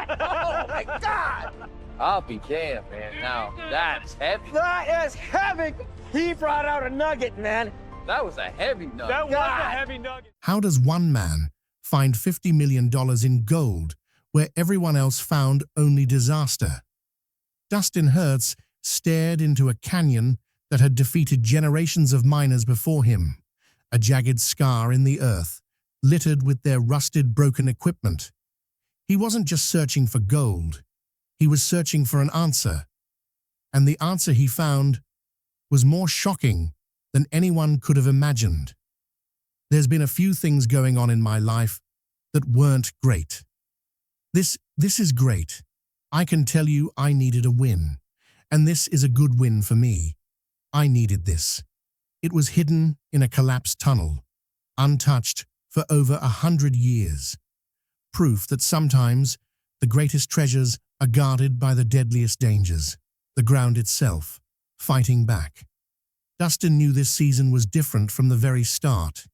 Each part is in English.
Oh, my God! I'll be damned, man. Now, that's heavy. That is heavy! He brought out a nugget, man. That was a heavy nugget. That was a heavy nugget. How does one man find $50 million in gold where everyone else found only disaster? Dustin Hurt stared into a canyon that had defeated generations of miners before him, a jagged scar in the earth, littered with their rusted, broken equipment. He wasn't just searching for gold. He was searching for an answer. And the answer he found was more shocking than anyone could have imagined. There's been a few things going on in my life that weren't great. This is great. I can tell you I needed a win. And this is a good win for me. I needed this. It was hidden in a collapsed tunnel, untouched for over 100 years. Proof that sometimes the greatest treasures are guarded by the deadliest dangers, the ground itself, fighting back. Dustin knew this season was different from the very start.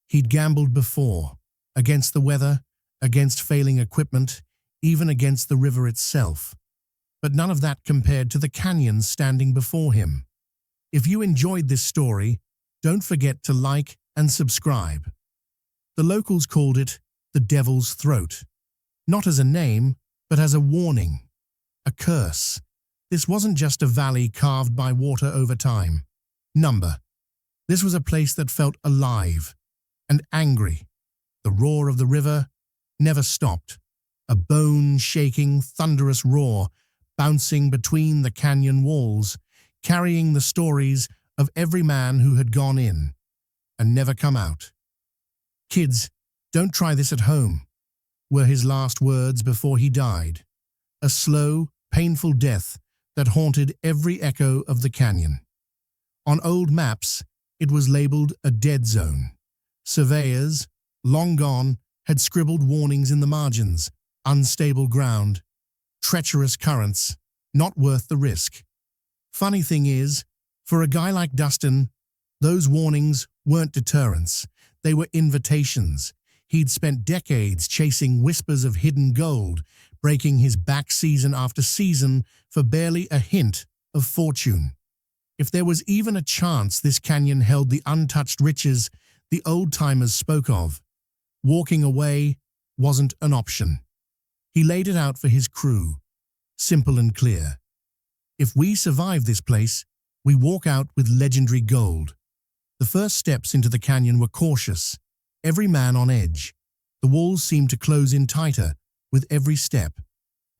He'd gambled before, against the weather, against failing equipment, even against the river itself. But none of that compared to the canyons standing before him. If you enjoyed this story, don't forget to like and subscribe. The locals called it the Devil's Throat, not as a name, but as a warning, a curse. This wasn't just a valley carved by water over time. This was a place that felt alive and angry. The roar of the river never stopped, a bone-shaking, thunderous roar bouncing between the canyon walls, carrying the stories of every man who had gone in and never come out. "Kids, don't try this at home," were his last words before he died. A slow, painful death that haunted every echo of the canyon. On old maps, it was labeled a dead zone. Surveyors, long gone, had scribbled warnings in the margins: unstable ground, treacherous currents, not worth the risk. Funny thing is, for a guy like Dustin, those warnings weren't deterrents. They were invitations. He'd spent decades chasing whispers of hidden gold, breaking his back season after season for barely a hint of fortune. If there was even a chance this canyon held the untouched riches the old-timers spoke of, walking away wasn't an option. He laid it out for his crew, simple and clear. If we survive this place, we walk out with legendary gold. The first steps into the canyon were cautious, every man on edge. The walls seemed to close in tighter with every step,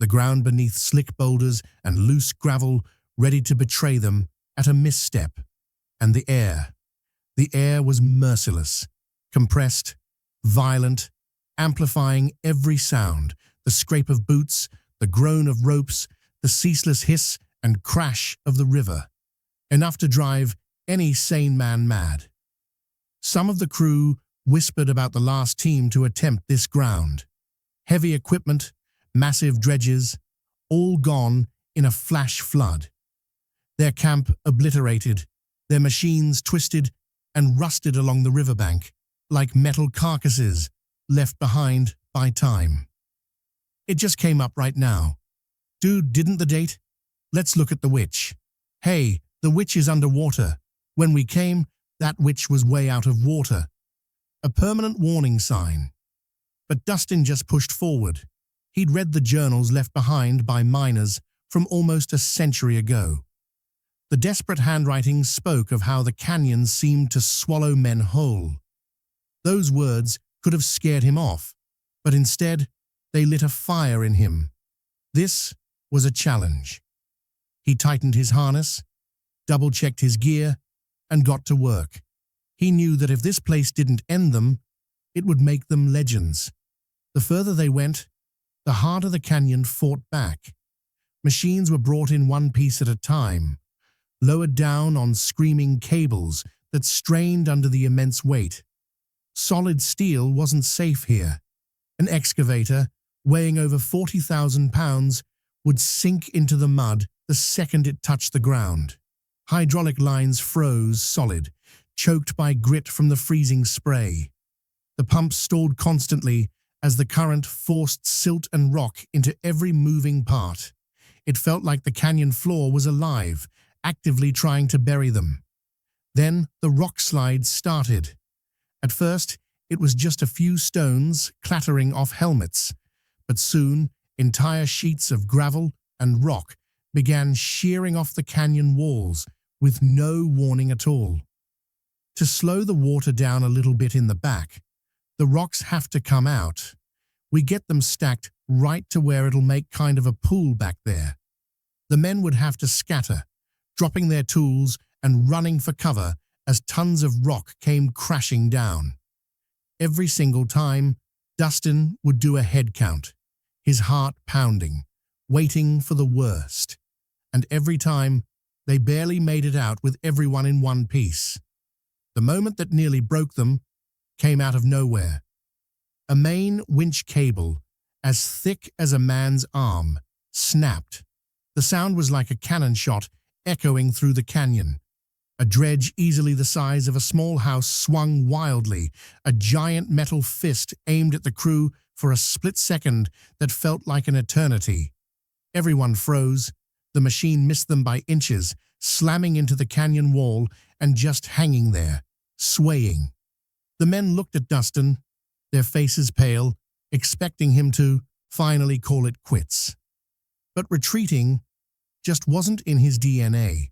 the ground beneath slick boulders and loose gravel ready to betray them at a misstep. And the air was merciless, compressed, violent, amplifying every sound, the scrape of boots, the groan of ropes, the ceaseless hiss and crash of the river, enough to drive any sane man mad. Some of the crew whispered about the last team to attempt this ground. Heavy equipment, massive dredges, all gone in a flash flood. Their camp obliterated, their machines twisted and rusted along the riverbank like metal carcasses left behind by time. It just came up right now. Dude, didn't the date? Let's look at the witch. Hey, the witch is underwater. When we came, that witch was way out of water. A permanent warning sign. But Dustin just pushed forward. He'd read the journals left behind by miners from almost a century ago. The desperate handwriting spoke of how the canyons seemed to swallow men whole. Those words could have scared him off, but instead, they lit a fire in him. This was a challenge. He tightened his harness, double-checked his gear, and got to work. He knew that if this place didn't end them, it would make them legends. The further they went, the harder the canyon fought back. Machines were brought in one piece at a time, lowered down on screaming cables that strained under the immense weight. Solid steel wasn't safe here. An excavator, weighing over 40,000 pounds, would sink into the mud the second it touched the ground. Hydraulic lines froze solid, choked by grit from the freezing spray. The pumps stalled constantly as the current forced silt and rock into every moving part. It felt like the canyon floor was alive, actively trying to bury them. Then the rock slide started. At first, it was just a few stones clattering off helmets, but soon entire sheets of gravel and rock began shearing off the canyon walls with no warning at all. To slow the water down a little bit in the back, the rocks have to come out. We get them stacked right to where it'll make kind of a pool back there. The men would have to scatter, dropping their tools and running for cover as tons of rock came crashing down. Every single time, Dustin would do a head count, his heart pounding, waiting for the worst. And every time, they barely made it out with everyone in one piece. The moment that nearly broke them came out of nowhere. A main winch cable, as thick as a man's arm, snapped. The sound was like a cannon shot echoing through the canyon. A dredge easily the size of a small house swung wildly, a giant metal fist aimed at the crew for a split second that felt like an eternity. Everyone froze. The machine missed them by inches, slamming into the canyon wall and just hanging there, swaying. The men looked at Dustin, their faces pale, expecting him to finally call it quits. But retreating just wasn't in his DNA.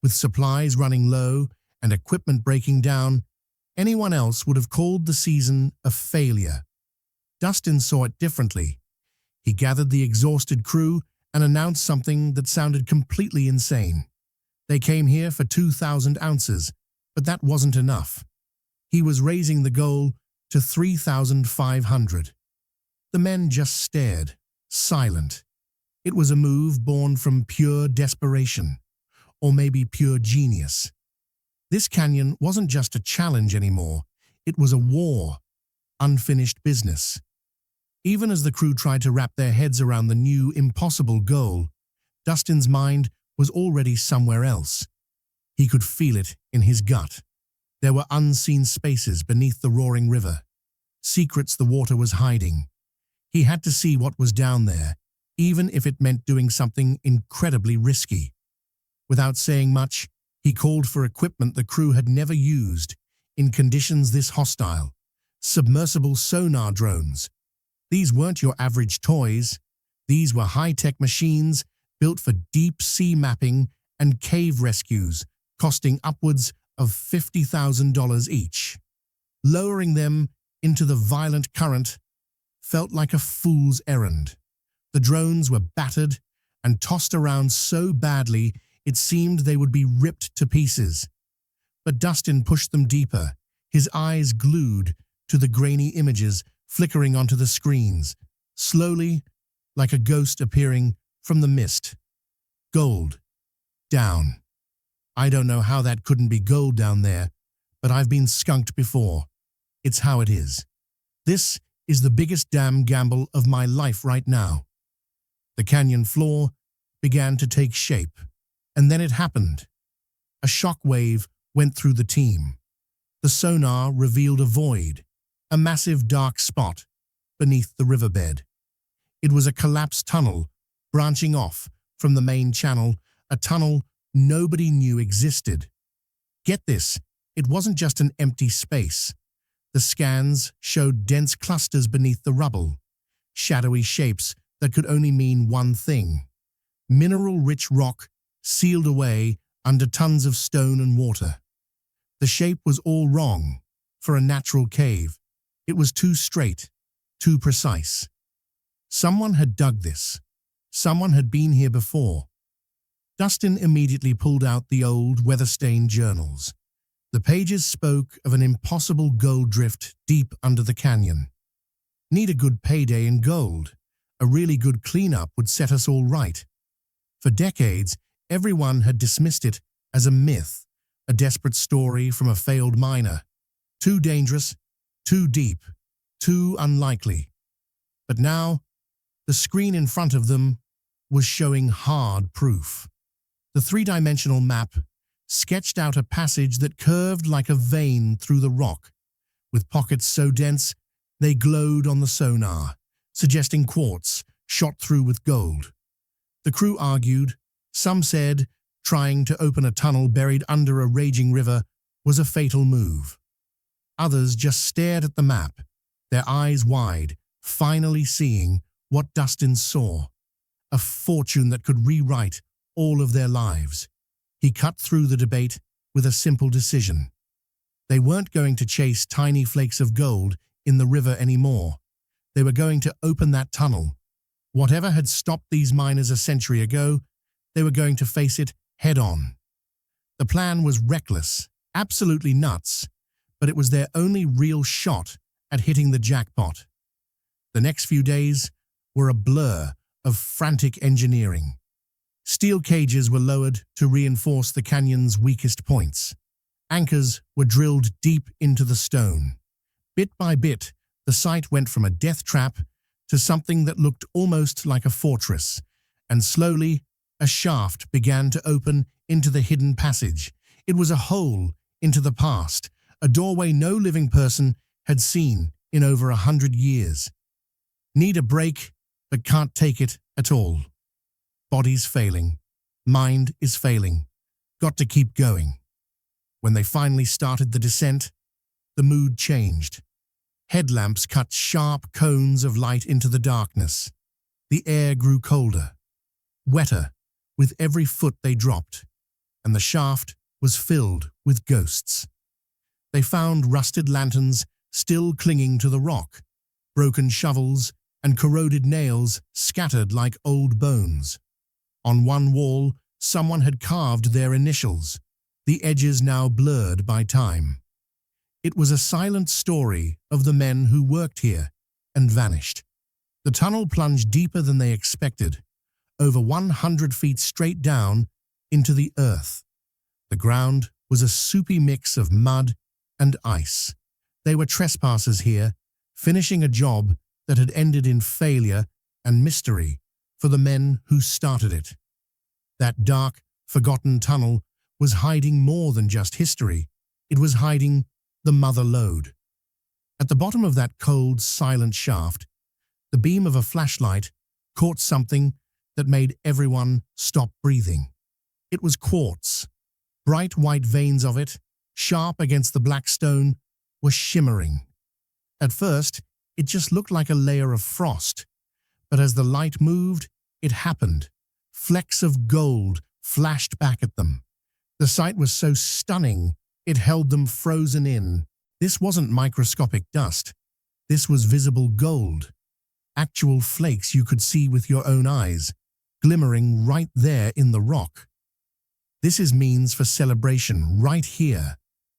With supplies running low and equipment breaking down, anyone else would have called the season a failure. Dustin saw it differently. He gathered the exhausted crew and announced something that sounded completely insane. They came here for 2,000 ounces, but that wasn't enough. He was raising the goal to 3,500. The men just stared, silent. It was a move born from pure desperation, or maybe pure genius. This canyon wasn't just a challenge anymore, it was a war, unfinished business. Even as the crew tried to wrap their heads around the new, impossible goal, Dustin's mind was already somewhere else. He could feel it in his gut. There were unseen spaces beneath the roaring river, secrets the water was hiding. He had to see what was down there, even if it meant doing something incredibly risky. Without saying much, he called for equipment the crew had never used in conditions this hostile. Submersible sonar drones. These weren't your average toys. These were high-tech machines built for deep-sea mapping and cave rescues, costing upwards of $50,000 each. Lowering them into the violent current felt like a fool's errand. The drones were battered and tossed around so badly it seemed they would be ripped to pieces. But Dustin pushed them deeper, his eyes glued to the grainy images flickering onto the screens, slowly, like a ghost appearing from the mist. Gold. Down. I don't know how that couldn't be gold down there, but I've been skunked before. It's how it is. This is the biggest damn gamble of my life right now. The canyon floor began to take shape, and then it happened. A shock wave went through the team. The sonar revealed a void, a massive dark spot beneath the riverbed. It was a collapsed tunnel branching off from the main channel, a tunnel nobody knew existed. Get this, it wasn't just an empty space. The scans showed dense clusters beneath the rubble, shadowy shapes that could only mean one thing: mineral-rich rock sealed away under tons of stone and water. The shape was all wrong for a natural cave. It was too straight, too precise. Someone had dug this. Someone had been here before. Dustin immediately pulled out the old, weather-stained journals. The pages spoke of an impossible gold drift deep under the canyon. Need a good payday in gold. A really good cleanup would set us all right. For decades, everyone had dismissed it as a myth, a desperate story from a failed miner. Too dangerous, too deep, too unlikely. But now, the screen in front of them was showing hard proof. The three-dimensional map sketched out a passage that curved like a vein through the rock, with pockets so dense They glowed on the sonar, suggesting quartz shot through with gold. The crew argued. Some said trying to open a tunnel buried under a raging river was a fatal move. Others just stared at the map, their eyes wide, finally seeing what Dustin saw, a fortune that could rewrite all of their lives. He cut through the debate with a simple decision. They weren't going to chase tiny flakes of gold in the river anymore. They were going to open that tunnel. Whatever had stopped these miners a century ago, they were going to face it head-on. The plan was reckless, absolutely nuts, but it was their only real shot at hitting the jackpot. The next few days were a blur of frantic engineering. Steel cages were lowered to reinforce the canyon's weakest points. Anchors were drilled deep into the stone. Bit by bit, the site went from a death trap to something that looked almost like a fortress, and slowly, a shaft began to open into the hidden passage. It was a hole into the past, a doorway no living person had seen in over 100 years. Need a break, but can't take it at all. Body's failing. Mind is failing. Got to keep going. When they finally started the descent, the mood changed. Headlamps cut sharp cones of light into the darkness. The air grew colder, wetter with every foot they dropped, and the shaft was filled with ghosts. They found rusted lanterns still clinging to the rock, broken shovels and corroded nails scattered like old bones. On one wall, someone had carved their initials, the edges now blurred by time. It was a silent story of the men who worked here and vanished. The tunnel plunged deeper than they expected, over 100 feet straight down into the earth. The ground was a soupy mix of mud and ice. They were trespassers here, finishing a job that had ended in failure and mystery for the men who started it. That dark, forgotten tunnel was hiding more than just history. It was hiding the mother lode. At the bottom of that cold, silent shaft, the beam of a flashlight caught something that made everyone stop breathing. It was quartz. Bright white veins of it, sharp against the black stone, were shimmering. At first, it just looked like a layer of frost, but as the light moved, it happened. Flecks of gold flashed back at them. The sight was so stunning, it held them frozen in. This wasn't microscopic dust. This was visible gold. Actual flakes you could see with your own eyes, glimmering right there in the rock. This is means for celebration right here.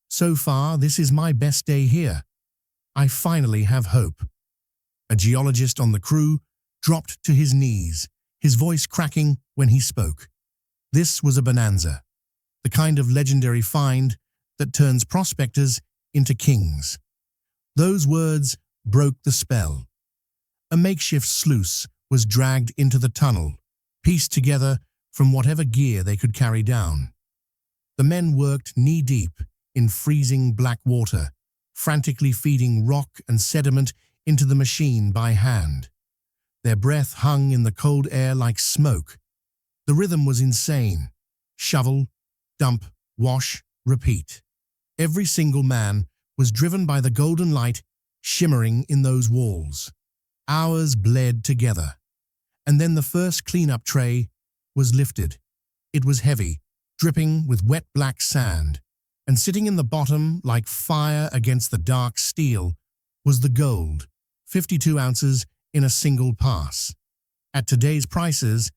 So far, this is my best day here. I finally have hope. A geologist on the crew dropped to his knees, his voice cracking when he spoke. This was a bonanza, the kind of legendary find that turns prospectors into kings. Those words broke the spell. A makeshift sluice was dragged into the tunnel, pieced together from whatever gear they could carry down. The men worked knee-deep in freezing black water, frantically feeding rock and sediment into the machine by hand. Their breath hung in the cold air like smoke. The rhythm was insane. Shovel, dump, wash, repeat. Every single man was driven by the golden light shimmering in those walls. Hours bled together. And then the first cleanup tray was lifted. It was heavy, dripping with wet black sand, and sitting in the bottom like fire against the dark steel was the gold, 52 ounces in a single pass. At today's prices,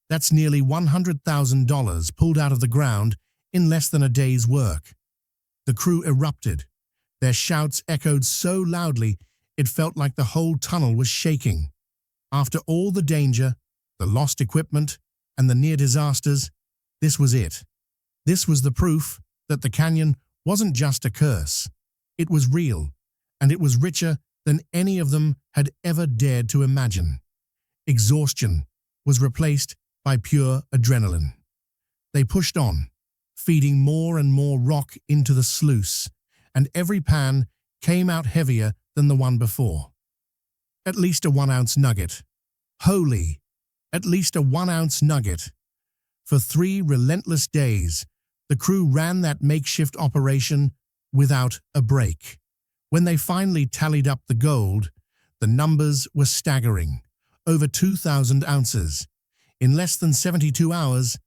that's nearly $100,000 pulled out of the ground in less than a day's work. The crew erupted. Their shouts echoed so loudly it felt like the whole tunnel was shaking. After all the danger, the lost equipment, and the near disasters, this was it. This was the proof that the canyon wasn't just a curse. It was real, and it was richer than any of them had ever dared to imagine. Exhaustion was replaced by pure adrenaline. They pushed on, feeding more and more rock into the sluice, and every pan came out heavier than the one before. At least a 1-ounce nugget. Holy! At least a 1-ounce nugget. For 3 relentless days, the crew ran that makeshift operation without a break. When they finally tallied up the gold, the numbers were staggering. Over 2,000 ounces. In less than 72 hours,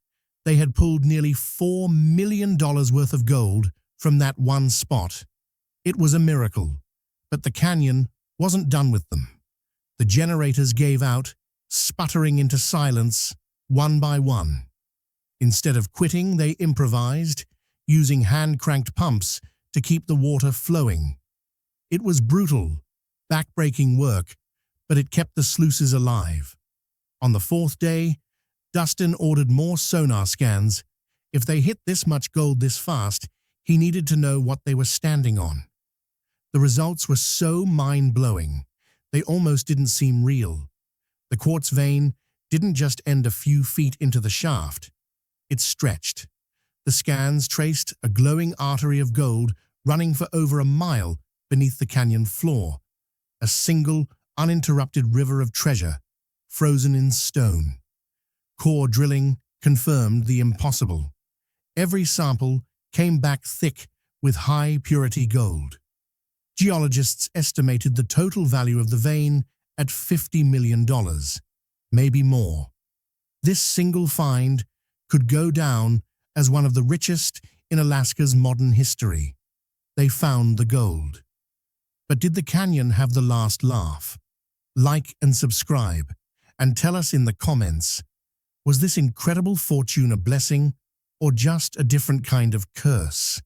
they had pulled nearly $4 million worth of gold from that one spot. It was a miracle, but the canyon wasn't done with them. The generators gave out, sputtering into silence, one by one. Instead of quitting, they improvised, using hand-cranked pumps to keep the water flowing. It was brutal, back-breaking work, but it kept the sluices alive. On the 4th day, Dustin ordered more sonar scans. If they hit this much gold this fast, he needed to know what they were standing on. The results were so mind-blowing, they almost didn't seem real. The quartz vein didn't just end a few feet into the shaft. It stretched. The scans traced a glowing artery of gold running for over a mile beneath the canyon floor, a single, uninterrupted river of treasure, frozen in stone. Core drilling confirmed the impossible. Every sample came back thick with high-purity gold. Geologists estimated the total value of the vein at $50 million, maybe more. This single find could go down as one of the richest in Alaska's modern history. They found the gold. But did the canyon have the last laugh? Like and subscribe, and tell us in the comments, was this incredible fortune a blessing or just a different kind of curse?